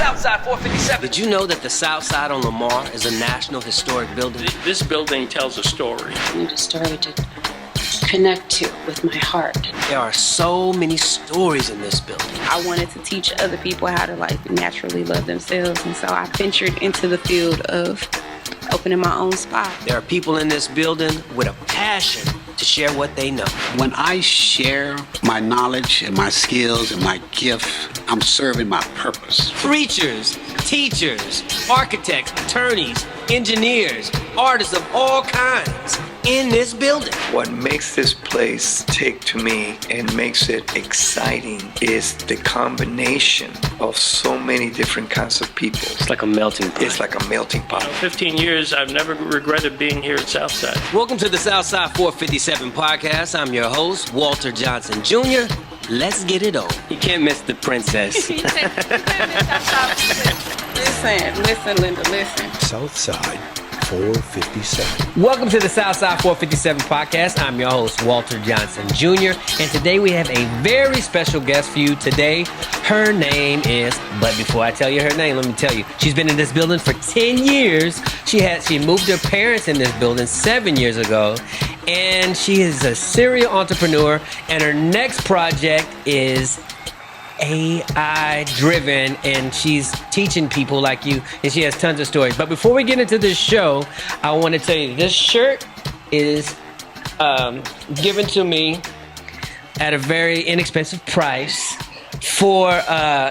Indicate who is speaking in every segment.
Speaker 1: Southside 457.
Speaker 2: Did you know that the Southside on Lamar is a National Historic Building?
Speaker 3: This building tells a story.
Speaker 4: I need a story to connect to with my heart.
Speaker 2: There are so many stories in this building.
Speaker 4: I wanted to teach other people how to naturally love themselves, and so I ventured into the field of opening my own spot.
Speaker 2: There are people in this building with a passion to share what they know.
Speaker 5: When I share my knowledge and my skills and my gift, I'm serving my purpose.
Speaker 2: Preachers, teachers, architects, attorneys, engineers, artists of all kinds in this building.
Speaker 6: What makes this place tick to me and makes it exciting is the combination of so many different kinds of people.
Speaker 3: It's like a melting pot.
Speaker 6: It's like a melting pot.
Speaker 3: 15 years, I've never regretted being here at Southside.
Speaker 2: Welcome to the Southside 457 podcast. I'm your host, Walter Johnson Jr. Let's get it on. You can't miss the princess.
Speaker 4: Listen, Linda, listen.
Speaker 7: Southside 457.
Speaker 2: Welcome to the Southside 457 podcast. I'm your host, Walter Johnson Jr. And today we have a very special guest for you today. Her name is, but before I tell you her name, let me tell you, she's been in this building for 10 years. She moved her parents in this building 7 years ago. And she is a serial entrepreneur. And her next project is AI driven, and she's teaching people like you, and she has tons of stories. But before we get into this show, I want to tell you this shirt is given to me at a very inexpensive price for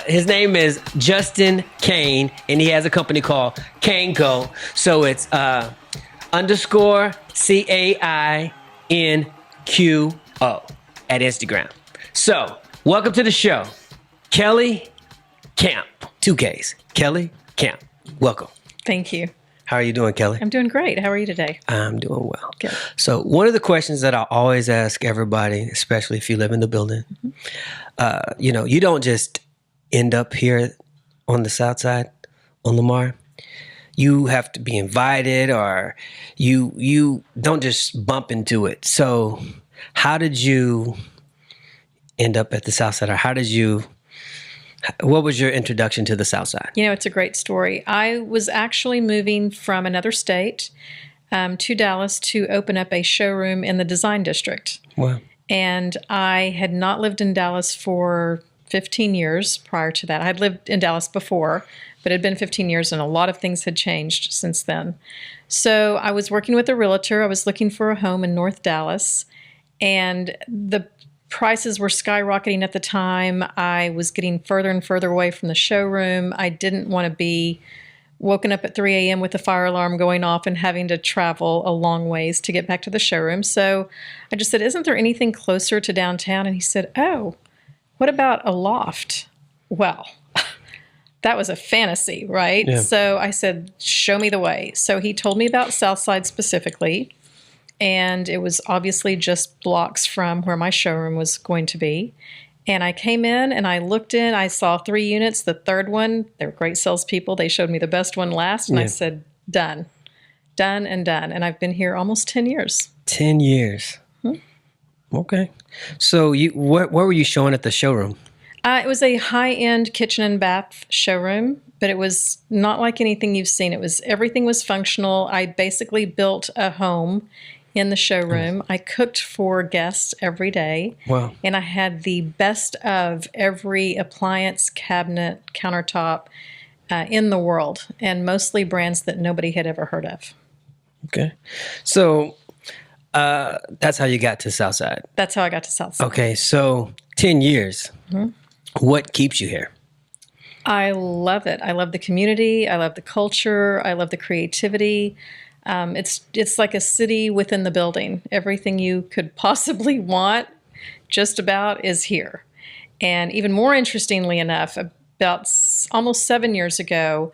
Speaker 2: his name is Justin Kane, and he has a company called Kane Co. So it's underscore CAINQO at Instagram. So welcome to the show, Kellye Kamp, 2Ks. Kellye Kamp, welcome.
Speaker 8: Thank you.
Speaker 2: How are you doing, Kellye?
Speaker 8: I'm doing great. How are you today?
Speaker 2: I'm doing well.
Speaker 8: Good.
Speaker 2: So one of the questions that I always ask everybody, especially if you live in the building, you don't just end up here on the South Side, on Lamar. You have to be invited, or you don't just bump into it. So how did you end up at the South Side, or what was your introduction to the South Side?
Speaker 8: It's a great story. I was actually moving from another state to Dallas to open up a showroom in the design district.
Speaker 2: Wow.
Speaker 8: And I had not lived in Dallas for 15 years prior to that. I had lived in Dallas before, but it had been 15 years, and a lot of things had changed since then. So I was working with a realtor. I was looking for a home in North Dallas, and the prices were skyrocketing at the time. I was getting further and further away from the showroom. I didn't want to be woken up at 3 a.m. with the fire alarm going off and having to travel a long ways to get back to the showroom. So I just said, isn't there anything closer to downtown? And he said, oh, what about a loft? Well, that was a fantasy, right?
Speaker 2: Yeah.
Speaker 8: So I said, show me the way. So he told me about Southside specifically. And it was obviously just blocks from where my showroom was going to be. And I came in and I looked in. I saw 3 units. The third one, they were great salespeople. They showed me the best one last. And I said, done. Done and done. And I've been here almost 10 years.
Speaker 2: 10 years. Okay. So what were you showing at the showroom?
Speaker 8: It was a high-end kitchen and bath showroom, but it was not like anything you've seen. Everything was functional. I basically built a home in the showroom. I cooked for guests every day.
Speaker 2: Wow.
Speaker 8: And I had the best of every appliance, cabinet, countertop in the world, and mostly brands that nobody had ever heard of.
Speaker 2: Okay. So that's how you got to Southside.
Speaker 8: That's how I got to Southside.
Speaker 2: Okay. So 10 years. Mm-hmm. What keeps you here?
Speaker 8: I love it. I love the community. I love the culture. I love the creativity. It's like a city within the building. Everything you could possibly want just about is here. And even more interestingly enough, about almost 7 years ago,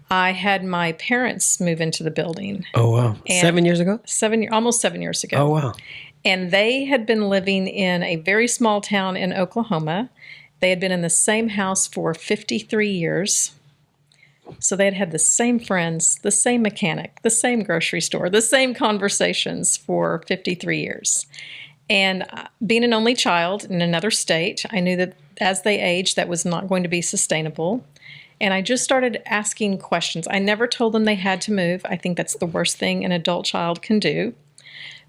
Speaker 8: I had my parents move into the building.
Speaker 2: Oh, wow. 7 years ago?
Speaker 8: Almost 7 years ago.
Speaker 2: Oh, wow.
Speaker 8: And they had been living in a very small town in Oklahoma. They had been in the same house for 53 years. So they had had the same friends, the same mechanic, the same grocery store, the same conversations for 53 years. And being an only child in another state, I knew that as they aged, that was not going to be sustainable. And I just started asking questions. I never told them they had to move. I think that's the worst thing an adult child can do.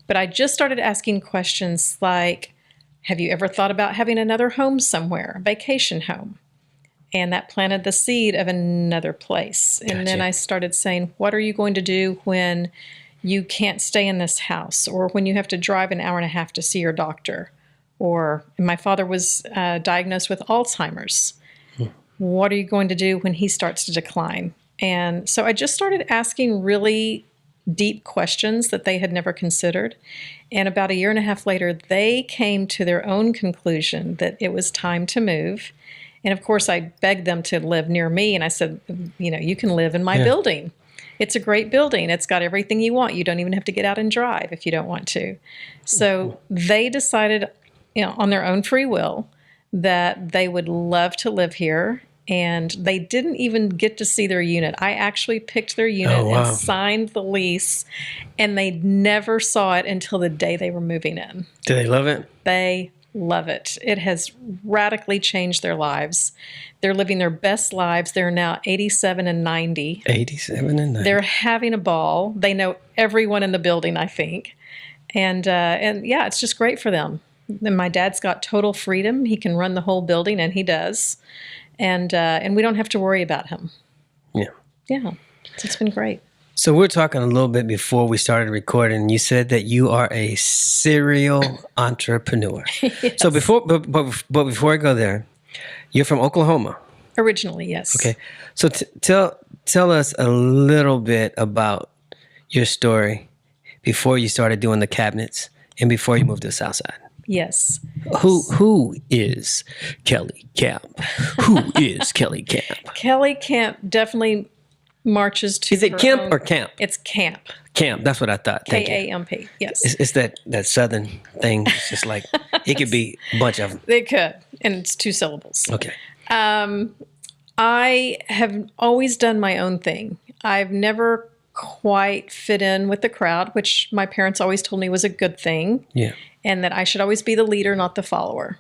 Speaker 8: But I just started asking questions like, have you ever thought about having another home somewhere, a vacation home? And that planted the seed of another place. And then I started saying, what are you going to do when you can't stay in this house, or when you have to drive an hour and a half to see your doctor? Or my father was diagnosed with Alzheimer's. What are you going to do when he starts to decline? And so I just started asking really deep questions that they had never considered. And about a year and a half later, they came to their own conclusion that it was time to move. And of course, I begged them to live near me. And I said, you can live in my building. It's a great building. It's got everything you want. You don't even have to get out and drive if you don't want to. So they decided, on their own free will, that they would love to live here. And they didn't even get to see their unit. I actually picked their unit and signed the lease, and they never saw it until the day they were moving in.
Speaker 2: Do they love it?
Speaker 8: They love it. It has radically changed their lives. They're living their best lives. They're now 87 and 90.
Speaker 2: 87 and 90.
Speaker 8: They're having a ball. They know everyone in the building, I think. And yeah, it's just great for them. And my dad's got total freedom. He can run the whole building, and he does. And we don't have to worry about him.
Speaker 2: Yeah.
Speaker 8: Yeah. It's been great.
Speaker 2: So we were talking a little bit before we started recording. You said that you are a serial entrepreneur.
Speaker 8: Yes.
Speaker 2: So before I go there, you're from Oklahoma.
Speaker 8: Originally, yes.
Speaker 2: Okay. So tell us a little bit about your story before you started doing the cabinets and before you moved to Southside.
Speaker 8: Yes.
Speaker 2: Who is Kellye Kamp? Who is Kellye Kamp?
Speaker 8: Kellye Kamp definitely marches to.
Speaker 2: Is it
Speaker 8: her
Speaker 2: Kemp
Speaker 8: own-
Speaker 2: or Camp?
Speaker 8: It's Camp.
Speaker 2: Camp. That's what I thought. Thank you.
Speaker 8: K-A-M-P. Yes.
Speaker 2: It's that Southern thing. It's just like it could be a bunch of them.
Speaker 8: They could, and it's 2 syllables.
Speaker 2: Okay.
Speaker 8: I have always done my own thing. I've never quite fit in with the crowd, which my parents always told me was a good thing.
Speaker 2: Yeah.
Speaker 8: And that I should always be the leader, not the follower.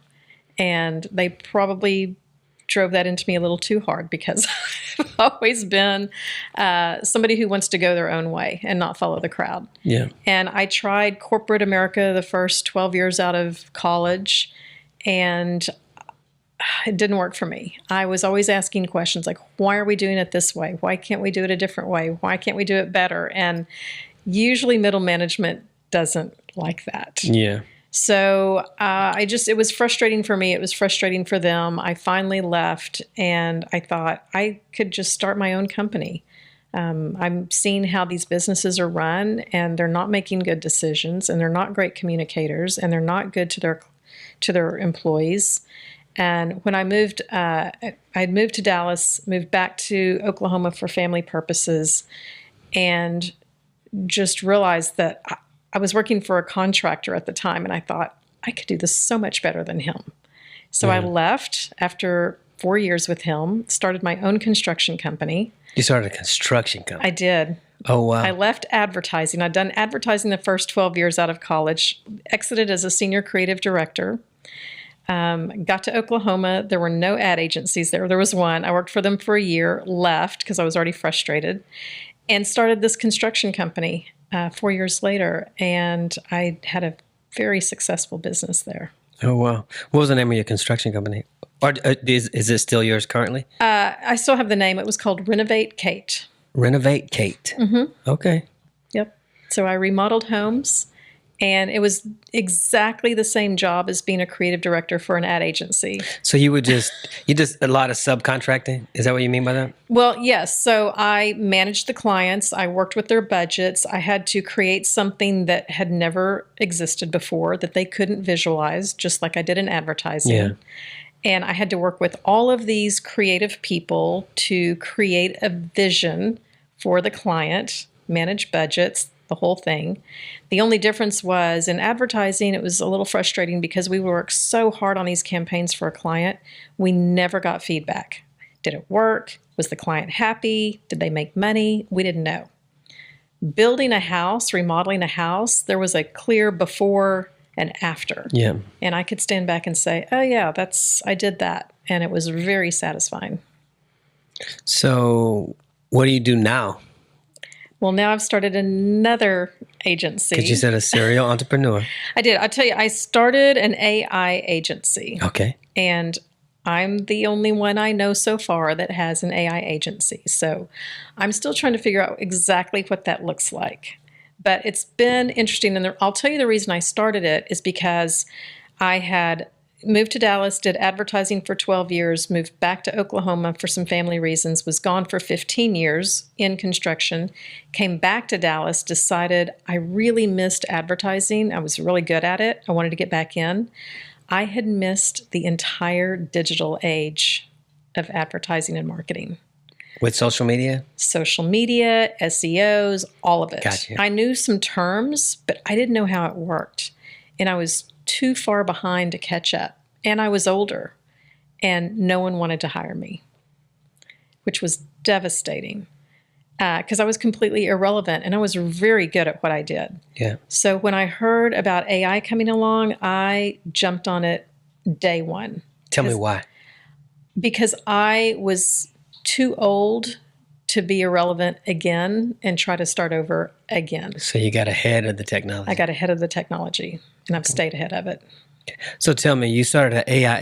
Speaker 8: And they probably drove that into me a little too hard, because I've always been somebody who wants to go their own way and not follow the crowd.
Speaker 2: Yeah.
Speaker 8: And I tried corporate America the first 12 years out of college, and it didn't work for me. I was always asking questions like, why are we doing it this way? Why can't we do it a different way? Why can't we do it better? And usually middle management doesn't like that.
Speaker 2: Yeah.
Speaker 8: So it was frustrating for me. It was frustrating for them. I finally left, and I thought I could just start my own company. I'm seeing how these businesses are run, and they're not making good decisions, and they're not great communicators, and they're not good to their employees. And when I moved, I'd moved to Dallas, moved back to Oklahoma for family purposes, and just realized that I was working for a contractor at the time, and I thought, I could do this so much better than him. So I left after 4 years with him, started my own construction company.
Speaker 2: You started a construction company.
Speaker 8: I did.
Speaker 2: Oh, wow.
Speaker 8: I left advertising. I'd done advertising the first 12 years out of college, exited as a senior creative director. Got to Oklahoma. There were no ad agencies there. There was one. I worked for them for a year, left because I was already frustrated, and started this construction company 4 years later. And I had a very successful business there.
Speaker 2: Oh, wow. What was the name of your construction company? Or is it still yours currently?
Speaker 8: I still have the name. It was called Renovate Kate.
Speaker 2: Renovate Kate. Mm-hmm. Okay.
Speaker 8: Yep. So I remodeled homes, and it was exactly the same job as being a creative director for an ad agency.
Speaker 2: So you did a lot of subcontracting? Is that what you mean by that?
Speaker 8: Well, yes. So I managed the clients. I worked with their budgets. I had to create something that had never existed before that they couldn't visualize, just like I did in advertising.
Speaker 2: Yeah.
Speaker 8: And I had to work with all of these creative people to create a vision for the client, manage budgets, the whole thing. The only difference was in advertising, it was a little frustrating because we worked so hard on these campaigns for a client. We never got feedback. Did it work? Was the client happy? Did they make money? We didn't know. Building a house, remodeling a house, there was a clear before and after.
Speaker 2: Yeah.
Speaker 8: And I could stand back and say, oh yeah, I did that. And it was very satisfying.
Speaker 2: So, what do you do now?
Speaker 8: Well, now I've started another agency.
Speaker 2: Because you said a serial entrepreneur.
Speaker 8: I did. I tell you, I started an AI agency.
Speaker 2: Okay.
Speaker 8: And I'm the only one I know so far that has an AI agency. So I'm still trying to figure out exactly what that looks like. But it's been interesting. And I'll tell you the reason I started it is because I had moved to Dallas, did advertising for 12 years, moved back to Oklahoma for some family reasons, was gone for 15 years in construction, came back to Dallas, decided I really missed advertising. I was really good at it. I wanted to get back in. I had missed the entire digital age of advertising and marketing.
Speaker 2: With social media?
Speaker 8: Social media, SEOs, all of it.
Speaker 2: Gotcha.
Speaker 8: I knew some terms, but I didn't know how it worked. And I was too far behind to catch up. And I was older. And no one wanted to hire me, which was devastating because I was completely irrelevant and I was very good at what I did.
Speaker 2: Yeah.
Speaker 8: So when I heard about AI coming along, I jumped on it day one.
Speaker 2: Tell me why.
Speaker 8: Because I was too old to be irrelevant again and try to start over again.
Speaker 2: So you got ahead of the technology.
Speaker 8: I got ahead of the technology and I've stayed ahead of it.
Speaker 2: So tell me, you started an AI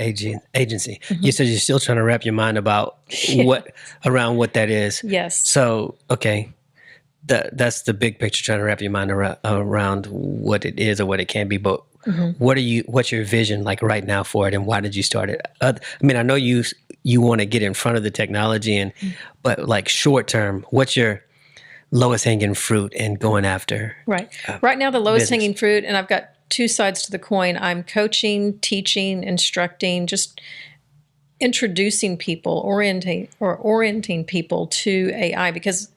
Speaker 2: agency.
Speaker 8: Mm-hmm.
Speaker 2: You said you're still trying to wrap your mind about what that is.
Speaker 8: Yes.
Speaker 2: So, okay, that's the big picture, trying to wrap your mind around what it is or what it can be. But what's your vision like right now for it, and why did you start it? I mean, I know you want to get in front of the technology, but like short term, what's your lowest hanging fruit and going after?
Speaker 8: Right. Right now, the lowest
Speaker 2: business.
Speaker 8: hanging fruit, and I've got two sides to the coin. I'm coaching, teaching, instructing, just introducing people, orienting people to AI, because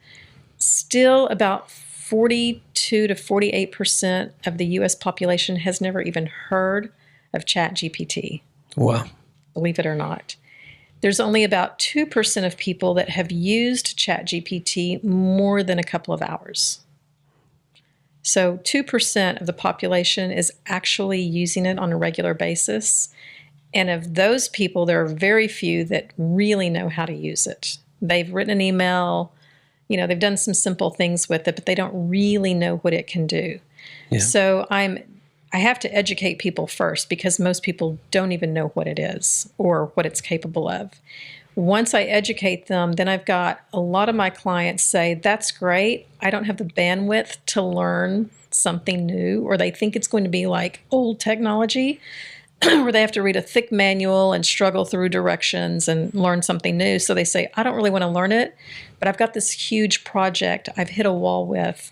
Speaker 8: still about 42 to 48% of the U.S. population has never even heard of ChatGPT.
Speaker 2: Wow.
Speaker 8: Believe it or not. There's only about 2% of people that have used ChatGPT more than a couple of hours. So 2% of the population is actually using it on a regular basis. And of those people, there are very few that really know how to use it. They've written an email, they've done some simple things with it, but they don't really know what it can do. Yeah. So I have to educate people first, because most people don't even know what it is or what it's capable of. Once I educate them, then I've got a lot of my clients say, that's great. I don't have the bandwidth to learn something new, or they think it's going to be like old technology where they have to read a thick manual and struggle through directions and learn something new. So they say, I don't really want to learn it, but I've got this huge project I've hit a wall with.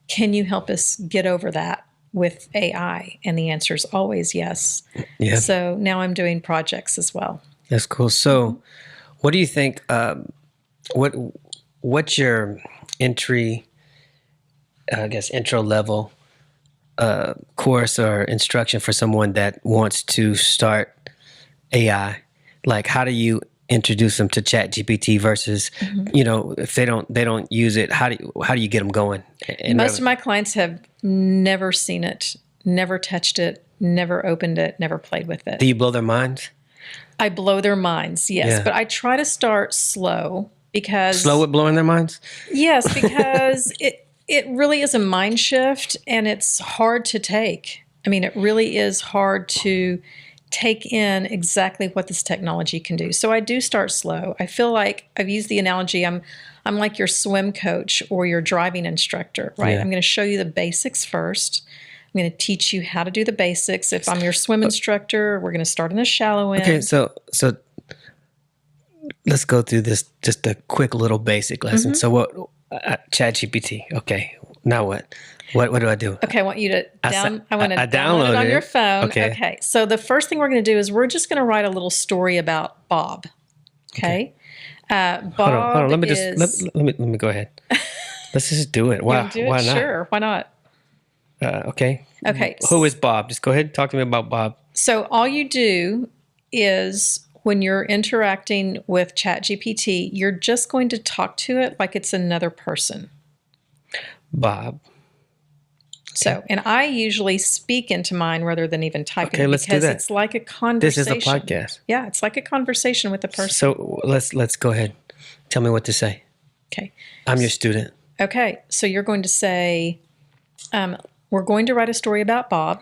Speaker 8: Can you help us get over that with AI? And the answer is always yes. Yeah. So now I'm doing projects as well.
Speaker 2: That's cool. So what do you think, what's your intro level course or instruction for someone that wants to start AI? Like, how do you introduce them to ChatGPT versus, if they don't use it, how do you get them going?
Speaker 8: Most of my clients have never seen it, never touched it, never opened it, never played with it.
Speaker 2: Do you blow their minds?
Speaker 8: I blow their minds, yes. Yeah. But I try to start slow, because...
Speaker 2: Slow at blowing their minds?
Speaker 8: Yes, because it really is a mind shift, and it's hard to take. I mean, it really is hard to take in exactly what this technology can do. So I do start slow. I feel like I've used the analogy, I'm like your swim coach or your driving instructor, right? Yeah. I'm going to show you the basics first. I'm going to teach you how to do the basics. If I'm your swim instructor, we're going to start in the shallow end.
Speaker 2: Okay, so let's go through this, just a quick little basic lesson. So what, ChatGPT, okay, now what? What do I do?
Speaker 8: Okay, I want you to download it on your phone.
Speaker 2: Okay.
Speaker 8: So the first thing we're going to do is we're just going to write a little story about Bob. Okay. Bob.
Speaker 2: Hold on. Let me go ahead. Let's just do it. Why?
Speaker 8: Do it?
Speaker 2: Why not?
Speaker 8: Sure. Why not?
Speaker 2: Okay.
Speaker 8: Okay.
Speaker 2: Who is Bob? Just go ahead and talk to me about Bob.
Speaker 8: So all you do is, when you're interacting with ChatGPT, you're just going to talk to it like it's another person.
Speaker 2: Bob.
Speaker 8: So, and I usually speak into mine rather than even typing it,
Speaker 2: let's
Speaker 8: because
Speaker 2: do that.
Speaker 8: it's like a conversation.
Speaker 2: This is a podcast.
Speaker 8: Yeah, it's like a conversation with a person.
Speaker 2: So let's go ahead. Tell me what to say.
Speaker 8: Okay.
Speaker 2: I'm your student.
Speaker 8: Okay. So you're going to say, we're going to write a story about Bob.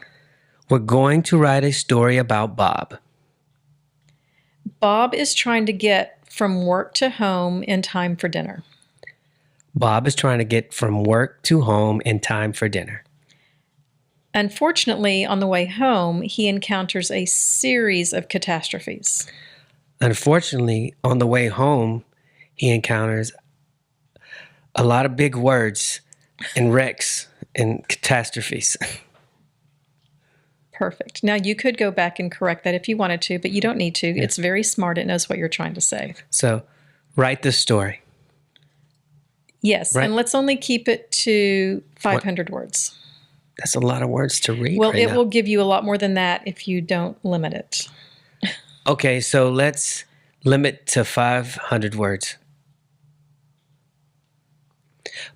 Speaker 2: We're going to write a story about Bob.
Speaker 8: Bob is trying to get from work to home in time for dinner.
Speaker 2: Bob is trying to get from work to home in time for dinner.
Speaker 8: Unfortunately, on the way home, he encounters a series of catastrophes.
Speaker 2: Unfortunately, on the way home, he encounters a lot of big words and wrecks and catastrophes.
Speaker 8: Perfect. Now, you could go back and correct that if you wanted to, but you don't need to. Yeah. It's very smart. It knows what you're trying to say.
Speaker 2: So, write the story.
Speaker 8: Yes, right. And let's only keep it to 500 words.
Speaker 2: That's a lot of words to read.
Speaker 8: Well,
Speaker 2: right
Speaker 8: it
Speaker 2: now.
Speaker 8: will give you a lot more than that if you don't limit it.
Speaker 2: Okay, so let's limit to 500 words.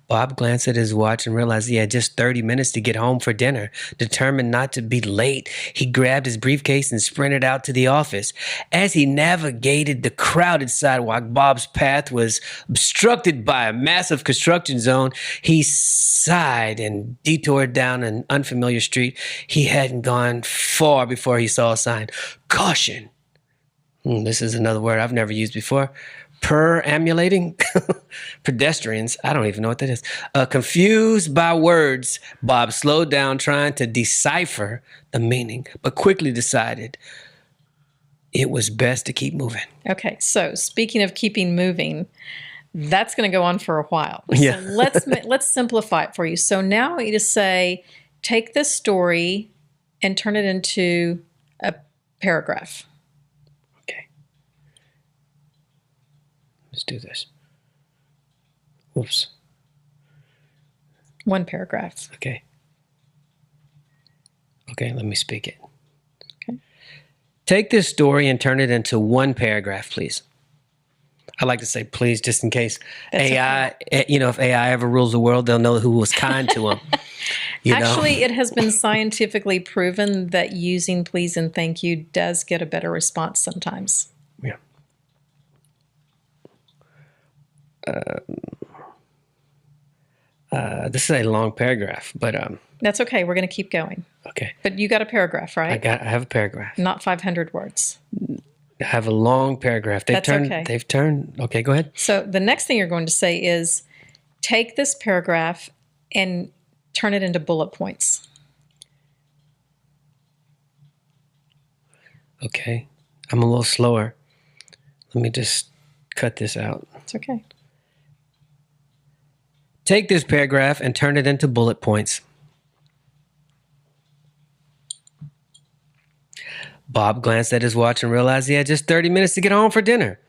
Speaker 2: Bob glanced at his watch and realized he had just 30 minutes to get home for dinner. Determined not to be late, he grabbed his briefcase and sprinted out to the office. As he navigated the crowded sidewalk, Bob's path was obstructed by a massive construction zone. He sighed and detoured down an unfamiliar street. He hadn't gone far before he saw a sign. Caution. This is another word I've never used before. Perambulating? Pedestrians. I don't even know what that is. Confused by words, Bob slowed down trying to decipher the meaning, but quickly decided it was best to keep moving.
Speaker 8: Okay, so speaking of keeping moving, that's going to go on for a while.
Speaker 2: Yeah.
Speaker 8: So let's simplify it for you. So now I want you to say, take this story and turn it into a paragraph.
Speaker 2: Let's do this. Whoops.
Speaker 8: One paragraph.
Speaker 2: Okay. Okay, let me speak it.
Speaker 8: Okay.
Speaker 2: Take this story and turn it into one paragraph, please. I like to say please just in case
Speaker 8: That's
Speaker 2: AI, okay. If AI ever rules the world, they'll know who was kind to them.
Speaker 8: Actually, it has been scientifically proven that using please and thank you does get a better response sometimes.
Speaker 2: Yeah. This is a long paragraph, but
Speaker 8: that's okay. We're going to keep going.
Speaker 2: Okay.
Speaker 8: But you got a paragraph, right?
Speaker 2: I have a paragraph.
Speaker 8: Not 500 words.
Speaker 2: I have a long paragraph.
Speaker 8: Okay.
Speaker 2: They've turned. Okay, go ahead.
Speaker 8: So the next thing you're going to say is take this paragraph and turn it into bullet points.
Speaker 2: Okay. I'm a little slower. Let me just cut this out.
Speaker 8: It's okay.
Speaker 2: Take this paragraph and turn it into bullet points. Bob glanced at his watch and realized he had just 30 minutes to get home for dinner.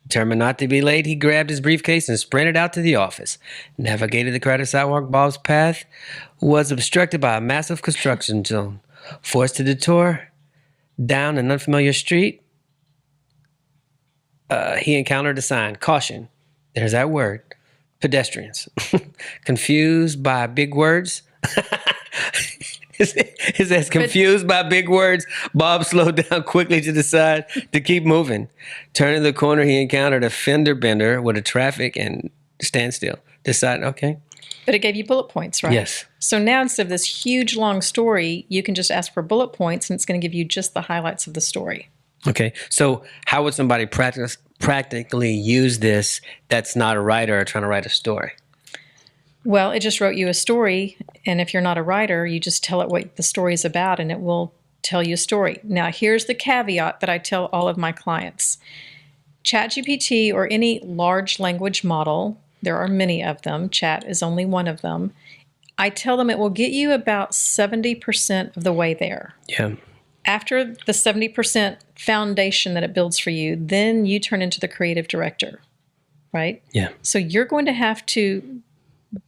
Speaker 2: Determined not to be late, he grabbed his briefcase and sprinted out to the office. Navigated the crowded sidewalk. Bob's path was obstructed by a massive construction zone. Forced to detour down an unfamiliar street, he encountered a sign. Caution. There's that word. Pedestrians. Confused by big words. It says confused by big words. Bob slowed down quickly to decide to keep moving. Turning the corner, he encountered a fender bender with a traffic and standstill. Decided, okay.
Speaker 8: But it gave you bullet points, right?
Speaker 2: Yes.
Speaker 8: So now instead of this huge long story, you can just ask for bullet points and it's going to give you just the highlights of the story.
Speaker 2: Okay. So how would somebody practically use this that's not a writer or trying to write a story?
Speaker 8: Well, it just wrote you a story, and if you're not a writer, you just tell it what the story is about, and it will tell you a story. Now, here's the caveat that I tell all of my clients. ChatGPT or any large language model, there are many of them, Chat is only one of them, I tell them it will get you about 70% of the way there.
Speaker 2: Yeah.
Speaker 8: After the 70% foundation that it builds for you, then you turn into the creative director, right?
Speaker 2: Yeah.
Speaker 8: So you're going to have to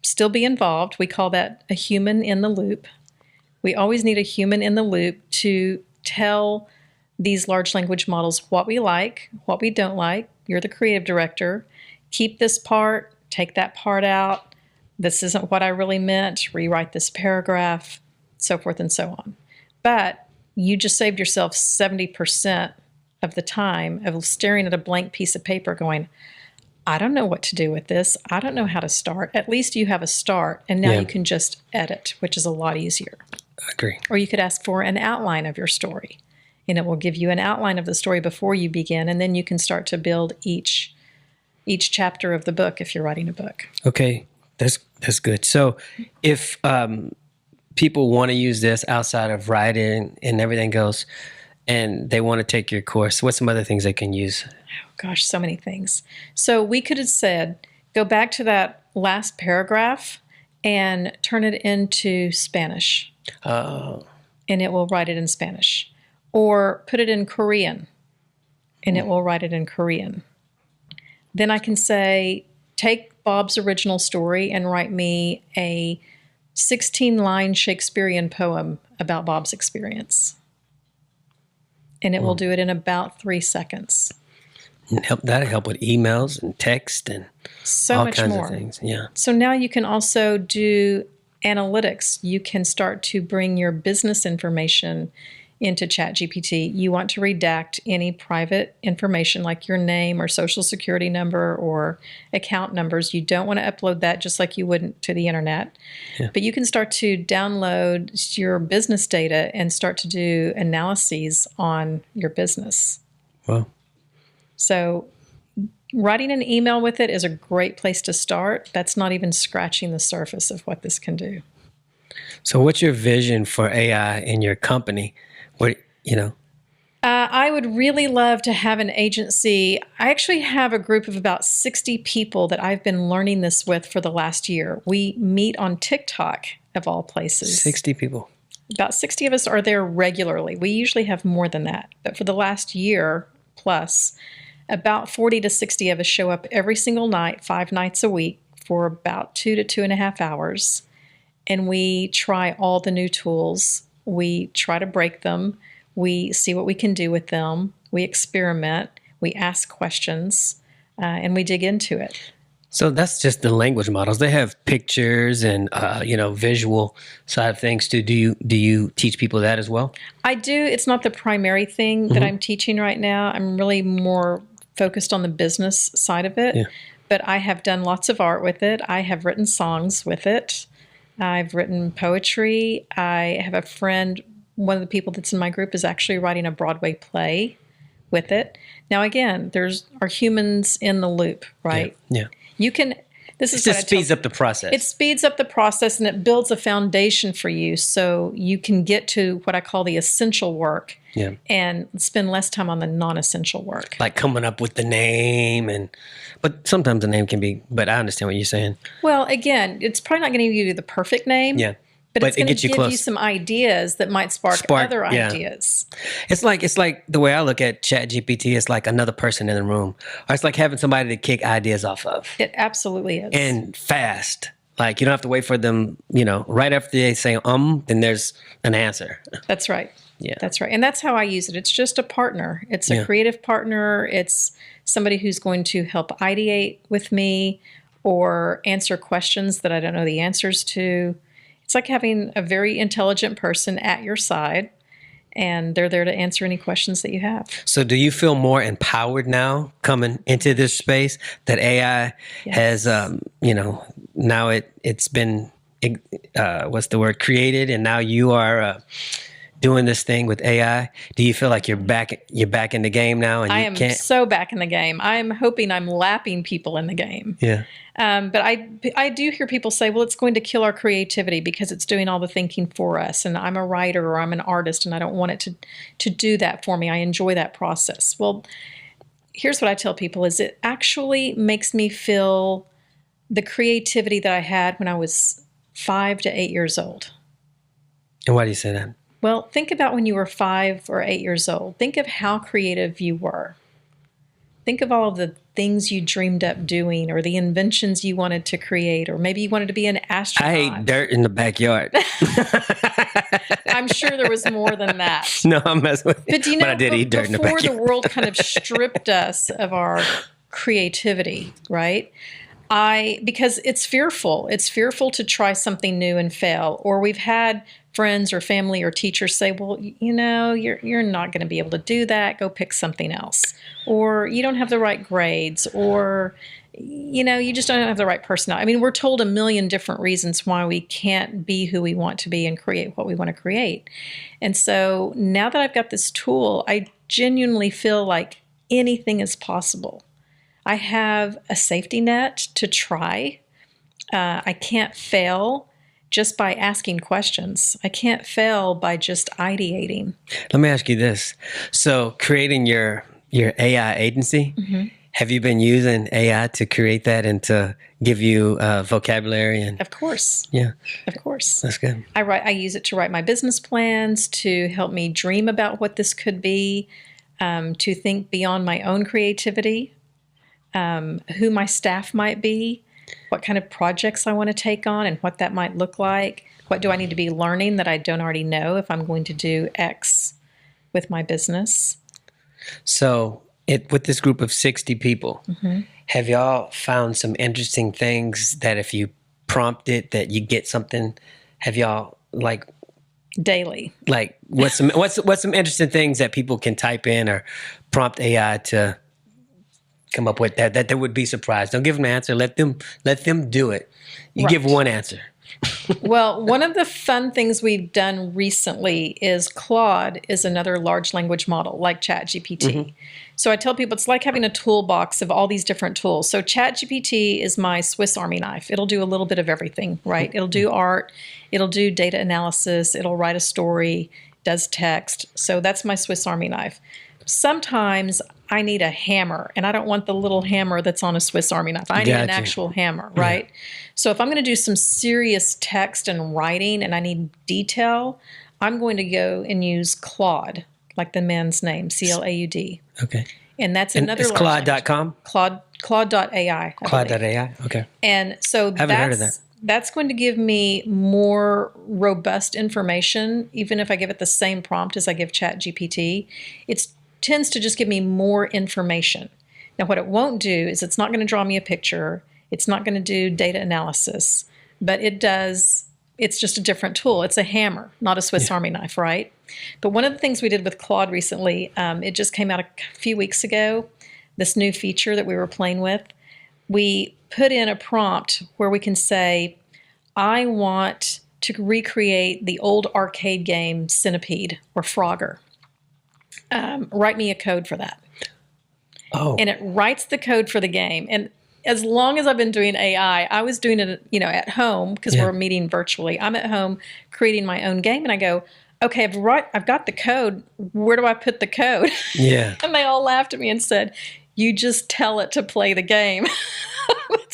Speaker 8: still be involved. We call that a human in the loop. We always need a human in the loop to tell these large language models what we like, what we don't like. You're the creative director. Keep this part, take that part out. This isn't what I really meant. Rewrite this paragraph, so forth and so on. But you just saved yourself 70% of the time of staring at a blank piece of paper going, I don't know what to do with this. I don't know how to start. At least you have a start, and now
Speaker 2: Yeah.
Speaker 8: you can just edit, which is a lot easier.
Speaker 2: I agree.
Speaker 8: Or you could ask for an outline of your story, and it will give you an outline of the story before you begin, and then you can start to build each chapter of the book if you're writing a book.
Speaker 2: Okay, that's good. So if people want to use this outside of writing and everything else, and they want to take your course, what's some other things they can use?
Speaker 8: Gosh, so many things. So we could have said, go back to that last paragraph and turn it into Spanish,
Speaker 2: Oh,
Speaker 8: and it will write it in Spanish. Or put it in Korean, and it will write it in Korean. Then I can say, take Bob's original story and write me a 16-line Shakespearean poem about Bob's experience. And it will do it in about 3 seconds.
Speaker 2: that'll help with emails and text and
Speaker 8: So
Speaker 2: all
Speaker 8: much
Speaker 2: kinds
Speaker 8: more.
Speaker 2: of things. Yeah.
Speaker 8: So now you can also do analytics. You can start to bring your business information into ChatGPT. You want to redact any private information like your name or social security number or account numbers. You don't want to upload that just like you would to the internet.
Speaker 2: Yeah.
Speaker 8: But you can start to download your business data and start to do analyses on your business.
Speaker 2: Well,
Speaker 8: So writing an email with it is a great place to start. That's not even scratching the surface of what this can do.
Speaker 2: so what's your vision for AI in your company? What,
Speaker 8: I would really love to have an agency. I actually have a group of about 60 people that I've been learning this with for the last year. We meet on TikTok, of all places.
Speaker 2: 60 people.
Speaker 8: About 60 of us are there regularly. We usually have more than that. But for the last year plus, about 40 to 60 of us show up every single night, 5 nights a week, for about 2 to 2.5 hours. And we try all the new tools. We try to break them. We see what we can do with them. We experiment. We ask questions, and we dig into it.
Speaker 2: So that's just the language models. They have pictures and visual side of things too. Do you teach people that as well?
Speaker 8: I do. It's not the primary thing that I'm teaching right now. I'm really more focused on the business side of it.
Speaker 2: Yeah.
Speaker 8: But I have done lots of art with it. I have written songs with it. I've written poetry. I have a friend, one of the people that's in my group is actually writing a Broadway play with it. Now, again, are humans in the loop, right?
Speaker 2: Yeah.
Speaker 8: You can, this
Speaker 2: It
Speaker 8: is what
Speaker 2: just
Speaker 8: I tell
Speaker 2: speeds up the process.
Speaker 8: It speeds up the process and it builds a foundation for you so you can get to what I call the essential work
Speaker 2: Yeah.
Speaker 8: and spend less time on the non-essential work.
Speaker 2: Like coming up with the name but sometimes the name can be, but I understand what you're saying.
Speaker 8: Well, again, it's probably not going to give you the perfect name.
Speaker 2: Yeah.
Speaker 8: But it's
Speaker 2: it
Speaker 8: going to
Speaker 2: gets you
Speaker 8: give
Speaker 2: close.
Speaker 8: you some ideas that might spark other
Speaker 2: yeah.
Speaker 8: ideas.
Speaker 2: It's like the way I look at ChatGPT, it's like another person in the room. Or it's like having somebody to kick ideas off of.
Speaker 8: It absolutely is.
Speaker 2: And fast. Like you don't have to wait for them, right after they say then there's an answer.
Speaker 8: That's right.
Speaker 2: Yeah.
Speaker 8: That's right. And that's how I use it. It's just a partner. It's a creative partner. It's somebody who's going to help ideate with me or answer questions that I don't know the answers to. It's like having a very intelligent person at your side, and they're there to answer any questions that you have.
Speaker 2: So do you feel more empowered now coming into this space that AI has, now it's been, created, and now you are doing this thing with AI? Do you feel like you're back in the game now? And
Speaker 8: I
Speaker 2: you
Speaker 8: am
Speaker 2: can't?
Speaker 8: so back in the game. I'm hoping I'm lapping people in the game.
Speaker 2: Yeah.
Speaker 8: But I do hear people say, well, it's going to kill our creativity because it's doing all the thinking for us. And I'm a writer or I'm an artist and I don't want it to do that for me. I enjoy that process. Well, here's what I tell people is it actually makes me feel the creativity that I had when I was 5 to 8 years old.
Speaker 2: And why do you say that?
Speaker 8: Well, think about when you were 5 or 8 years old. Think of how creative you were. Think of all of the things you dreamed up doing or the inventions you wanted to create, or maybe you wanted to be an astronaut.
Speaker 2: I hate dirt in the backyard.
Speaker 8: I'm sure there was more than that.
Speaker 2: No, I'm messing with you.
Speaker 8: But do you know,
Speaker 2: I did eat dirt in the
Speaker 8: before
Speaker 2: backyard.
Speaker 8: the world kind of stripped us of our creativity, right? Because it's fearful. It's fearful to try something new and fail. Or we've had friends or family or teachers say, well, you're not going to be able to do that. Go pick something else. Or you don't have the right grades. Or you just don't have the right personality. I mean, we're told a million different reasons why we can't be who we want to be and create what we want to create. And so now that I've got this tool, I genuinely feel like anything is possible. I have a safety net to try. I can't fail just by asking questions. I can't fail by just ideating.
Speaker 2: Let me ask you this. So creating your AI agency, have you been using AI to create that and to give you vocabulary? And
Speaker 8: Of course.
Speaker 2: yeah,
Speaker 8: Of course.
Speaker 2: that's good.
Speaker 8: I use it to write my business plans, to help me dream about what this could be, to think beyond my own creativity, who my staff might be, what kind of projects I want to take on and what that might look like. What do I need to be learning that I don't already know if I'm going to do X with my business?
Speaker 2: So with this group of 60 people, have y'all found some interesting things that if you prompt it, that you get something? Have y'all
Speaker 8: Daily.
Speaker 2: what's some interesting things that people can type in or prompt AI to come up with that they would be surprised? Don't give them an answer. Let them do it. You give one answer.
Speaker 8: Well, one of the fun things we've done recently is Claude is another large language model like ChatGPT. So I tell people it's like having a toolbox of all these different tools. So ChatGPT is my Swiss Army knife. It'll do a little bit of everything, right? It'll do art, it'll do data analysis, it'll write a story, does text. So that's my Swiss Army knife. Sometimes I need a hammer, and I don't want the little hammer that's on a Swiss Army knife. I need an
Speaker 2: Gotcha.
Speaker 8: actual hammer, right? So if I'm going to do some serious text and writing and I need detail, I'm going to go and use Claude, like the man's name, Claud.
Speaker 2: Okay.
Speaker 8: And that's
Speaker 2: And
Speaker 8: another
Speaker 2: it's
Speaker 8: large
Speaker 2: Claude.com?
Speaker 8: Claude.ai.
Speaker 2: Claude.ai? Okay.
Speaker 8: And so
Speaker 2: Haven't heard of that.
Speaker 8: that's going to give me more robust information, even if I give it the same prompt as I give ChatGPT. It tends to just give me more information. Now, what it won't do is it's not going to draw me a picture. It's not going to do data analysis, but it's just a different tool. It's a hammer, not a Swiss Army knife, right? But one of the things we did with Claude recently, it just came out a few weeks ago, this new feature that we were playing with. We put in a prompt where we can say, I want to recreate the old arcade game Centipede or Frogger. Write me a code for that.
Speaker 2: Oh.
Speaker 8: And it writes the code for the game. And as long as I've been doing AI, I was doing it, at home because we're meeting virtually. I'm at home creating my own game, and I go, okay, I've got the code. Where do I put the code?
Speaker 2: Yeah.
Speaker 8: And they all laughed at me and said, you just tell it to play the game.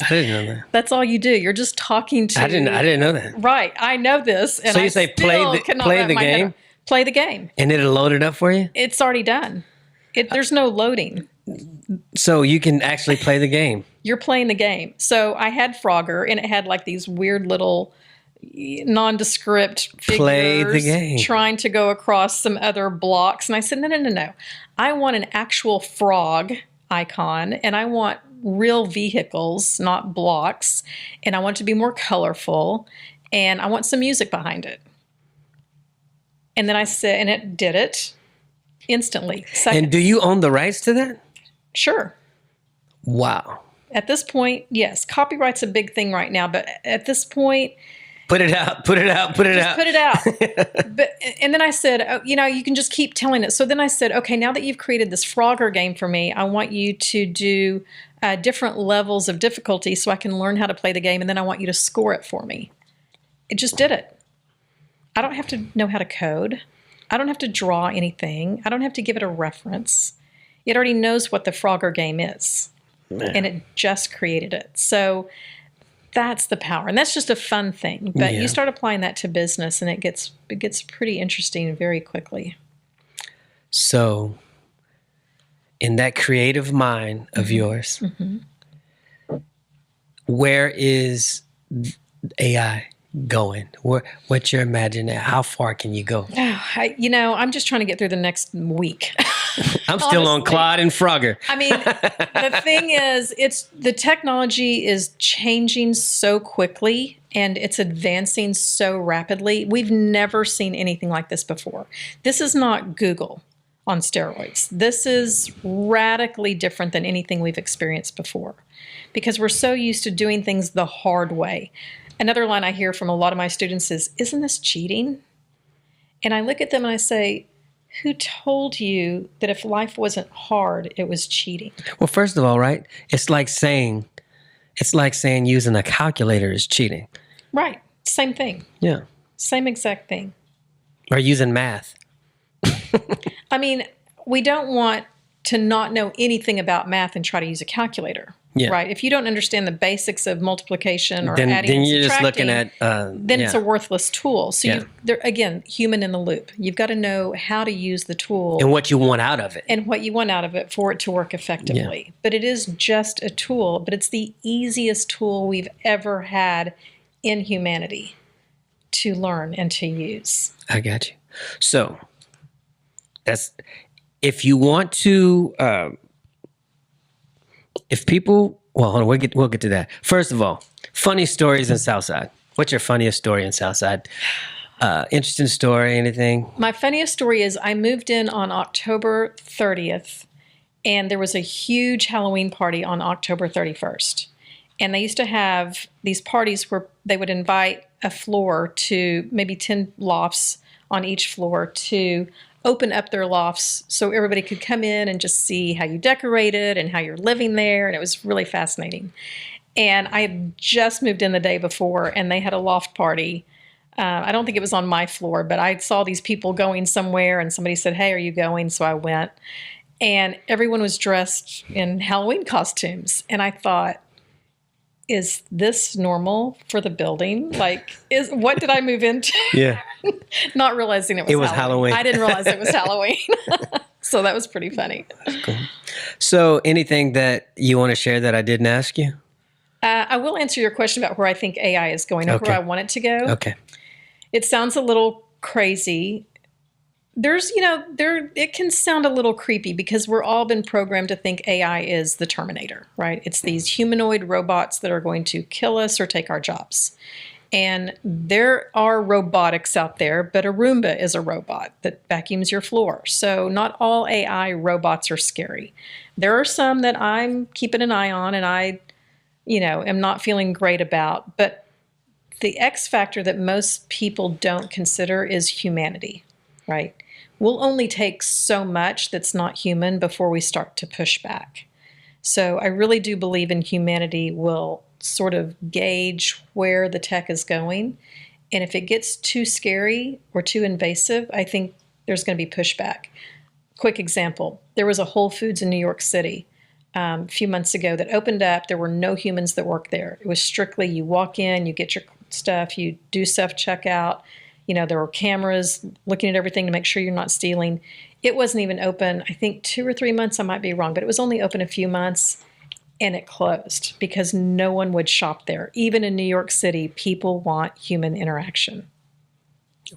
Speaker 2: I didn't know that.
Speaker 8: That's all you do. You're just talking to.
Speaker 2: I didn't know that.
Speaker 8: Right. I know this. And
Speaker 2: So you
Speaker 8: I
Speaker 2: say
Speaker 8: still cannot
Speaker 2: play
Speaker 8: wrap
Speaker 2: the
Speaker 8: my head
Speaker 2: game?
Speaker 8: around- Play the game.
Speaker 2: And it'll load it up for you?
Speaker 8: It's already done. There's no loading.
Speaker 2: So you can actually play the game.
Speaker 8: You're playing the game. So I had Frogger, and it had like these weird little nondescript figures
Speaker 2: Play the game.
Speaker 8: trying to go across some other blocks. And I said, no. I want an actual frog icon, and I want real vehicles, not blocks. And I want it to be more colorful, and I want some music behind it. And then I said, and it did it instantly.
Speaker 2: And do you own the rights to that?
Speaker 8: Sure.
Speaker 2: Wow.
Speaker 8: At this point, yes. Copyright's a big thing right now, but at this point,
Speaker 2: Put it out.
Speaker 8: put it out. And then I said, you can just keep telling it. So then I said, okay, now that you've created this Frogger game for me, I want you to do different levels of difficulty so I can learn how to play the game, and then I want you to score it for me. It just did it. I don't have to know how to code. I don't have to draw anything. I don't have to give it a reference. It already knows what the Frogger game is. Man. And it just created it. So that's the power. And that's just a fun thing. But you start applying that to business, and it gets pretty interesting very quickly.
Speaker 2: So in that creative mind of yours, where is AI going? What's your imagination? How far can you go?
Speaker 8: I'm just trying to get through the next week.
Speaker 2: I'm still on Claude and Frogger.
Speaker 8: I mean, the thing is, the technology is changing so quickly and it's advancing so rapidly. We've never seen anything like this before. This is not Google on steroids. This is radically different than anything we've experienced before. because we're so used to doing things the hard way. Another line I hear from a lot of my students is, "Isn't this cheating?" And I look at them and I say, who told you that if life wasn't hard, it was cheating?
Speaker 2: Well, first of all, right? It's like saying using a calculator is cheating.
Speaker 8: Right. Same thing.
Speaker 2: Yeah.
Speaker 8: Same exact thing.
Speaker 2: Or using math.
Speaker 8: I mean, we don't want to not know anything about math and try to use a calculator.
Speaker 2: Yeah.
Speaker 8: Right. If you don't understand the basics of multiplication or
Speaker 2: Then
Speaker 8: adding and
Speaker 2: you're just
Speaker 8: subtracting,
Speaker 2: looking at
Speaker 8: then it's a worthless tool. So
Speaker 2: Yeah.
Speaker 8: they're, again, human in the loop. You've got to know how to use the tool
Speaker 2: and what you want out of it.
Speaker 8: and what you want out of it for it to work effectively. But it is just a tool, but it's the easiest tool we've ever had in humanity to learn and to use.
Speaker 2: I got you. So that's if you want to. If people, well, hold on, we'll get to that. First of all, funny stories in Southside. What's your funniest story in Southside? Interesting story, anything?
Speaker 8: My funniest story is I moved in on October 30th, and there was a huge Halloween party on October 31st. And they used to have these parties where they would invite a floor to maybe 10 lofts on each floor to open up their lofts so everybody could come in and just see how you decorated and how you're living there. And it was really fascinating. And I had just moved in the day before, and they had a loft party. I don't think it was on my floor, but I saw these people going somewhere, and somebody said, "Hey, are you going?" So I went. And everyone was dressed in Halloween costumes. And I thought, is this normal for the building? Like, what did I move into?
Speaker 2: Yeah.
Speaker 8: Not realizing it was
Speaker 2: Halloween.
Speaker 8: I didn't realize it was Halloween. So that was pretty funny.
Speaker 2: Cool. So anything that you want to share that I didn't ask you?
Speaker 8: I will answer your question about where I think AI is going or
Speaker 2: Okay.
Speaker 8: where I want it to go.
Speaker 2: Okay.
Speaker 8: It sounds a little crazy. It can sound a little creepy because we're all been programmed to think AI is the Terminator, right? It's these humanoid robots that are going to kill us or take our jobs. And there are robotics out there, but a Roomba is a robot that vacuums your floor. So not all AI robots are scary. There are some that I'm keeping an eye on and I, am not feeling great about. But the X factor that most people don't consider is humanity, right? We'll only take so much that's not human before we start to push back. So I really do believe in humanity will sort of gauge where the tech is going. And if it gets too scary or too invasive, I think there's going to be pushback. Quick example, there was a Whole Foods in New York City a few months ago that opened up. There were no humans that worked there. It was strictly you walk in, you get your stuff, you do self-checkout. There were cameras looking at everything to make sure you're not stealing. It wasn't even open, I think 2 or 3 months, I might be wrong, but it was only open a few months. And it closed because no one would shop there. Even in New York City, people want human interaction.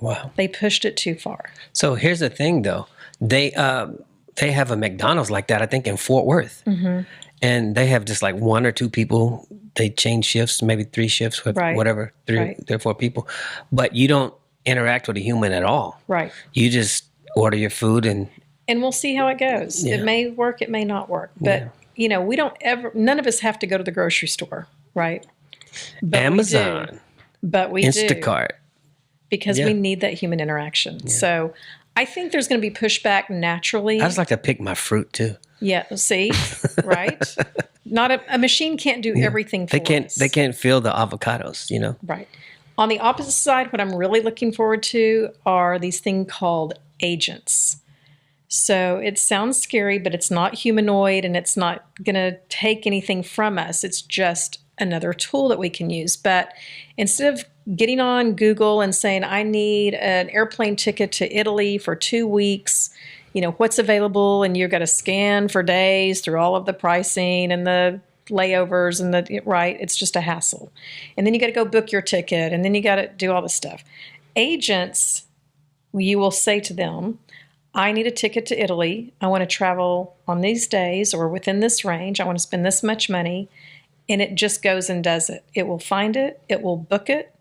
Speaker 2: Wow.
Speaker 8: They pushed it too far.
Speaker 2: So here's the thing, though. They have a McDonald's like that, I think, in Fort Worth. Mm-hmm. And they have just like 1 or 2 people. They change shifts, maybe 3 shifts with whatever, 3 or 4 people. But you don't interact with a human at all.
Speaker 8: Right.
Speaker 2: You just order your food and
Speaker 8: we'll see how it goes.
Speaker 2: Yeah.
Speaker 8: It may work, it may not work. But, we don't none of us have to go to the grocery store, right? But
Speaker 2: Amazon.
Speaker 8: We do.
Speaker 2: Instacart.
Speaker 8: Because we need that human interaction. Yeah. So I think there's going to be pushback naturally.
Speaker 2: I just like to pick my fruit too.
Speaker 8: Yeah, see? Right? Not a machine can't do everything for us.
Speaker 2: They can't feel the avocados,
Speaker 8: Right. On the opposite side, what I'm really looking forward to are these things called agents. So it sounds scary, but it's not humanoid and it's not going to take anything from us. It's just another tool that we can use. But instead of getting on Google and saying, I need an airplane ticket to Italy for 2 weeks, what's available, and you've got to scan for days through all of the pricing and the layovers and it's just a hassle. And then you got to go book your ticket and then you got to do all this stuff. Agents, you will say to them, I need a ticket to Italy. I want to travel on these days or within this range. I want to spend this much money. And it just goes and does it. It will find it. It will book it.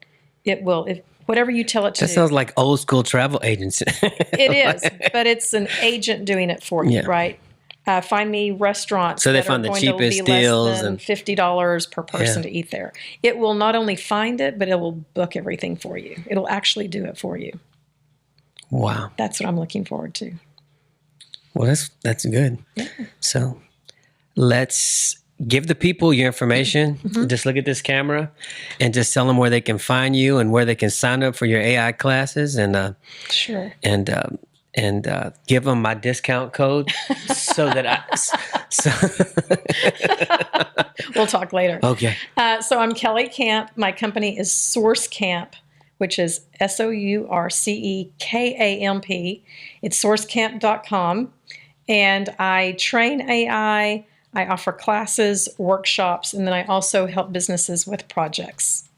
Speaker 8: It will, whatever you tell it to
Speaker 2: That
Speaker 8: do.
Speaker 2: sounds like old school travel agents.
Speaker 8: It is, but it's an agent doing it for you, right? Find me restaurants
Speaker 2: So they
Speaker 8: that
Speaker 2: find
Speaker 8: are
Speaker 2: the
Speaker 8: going to
Speaker 2: cheapest
Speaker 8: be
Speaker 2: deals
Speaker 8: less than
Speaker 2: and-
Speaker 8: $50 per person
Speaker 2: Yeah.
Speaker 8: to eat there. It will not only find it, but it will book everything for you. It'll actually do it for you.
Speaker 2: Wow.
Speaker 8: That's what I'm looking forward to.
Speaker 2: Well, that's good. So let's give the people your information. Just look at this camera and just tell them where they can find you and where they can sign up for your AI classes and
Speaker 8: Sure.
Speaker 2: give them my discount code so that
Speaker 8: We'll talk later.
Speaker 2: Okay.
Speaker 8: So I'm Kellye Kamp. My company is Source Camp, which is SOURCEKAMP. It's sourcecamp.com. And I train AI, I offer classes, workshops, and then I also help businesses with projects.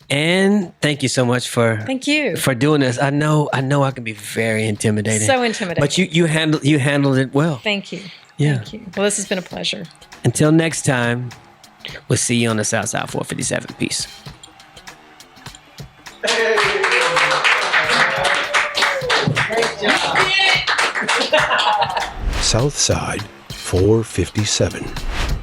Speaker 2: And thank you so much
Speaker 8: Thank you.
Speaker 2: for doing this. I know I can be very intimidating.
Speaker 8: So intimidating.
Speaker 2: But you handled it well.
Speaker 8: Thank you.
Speaker 2: Yeah.
Speaker 8: Thank you. Well, this has been a pleasure.
Speaker 2: Until next time, we'll see you on the Southside 457. Peace.
Speaker 7: Southside 457.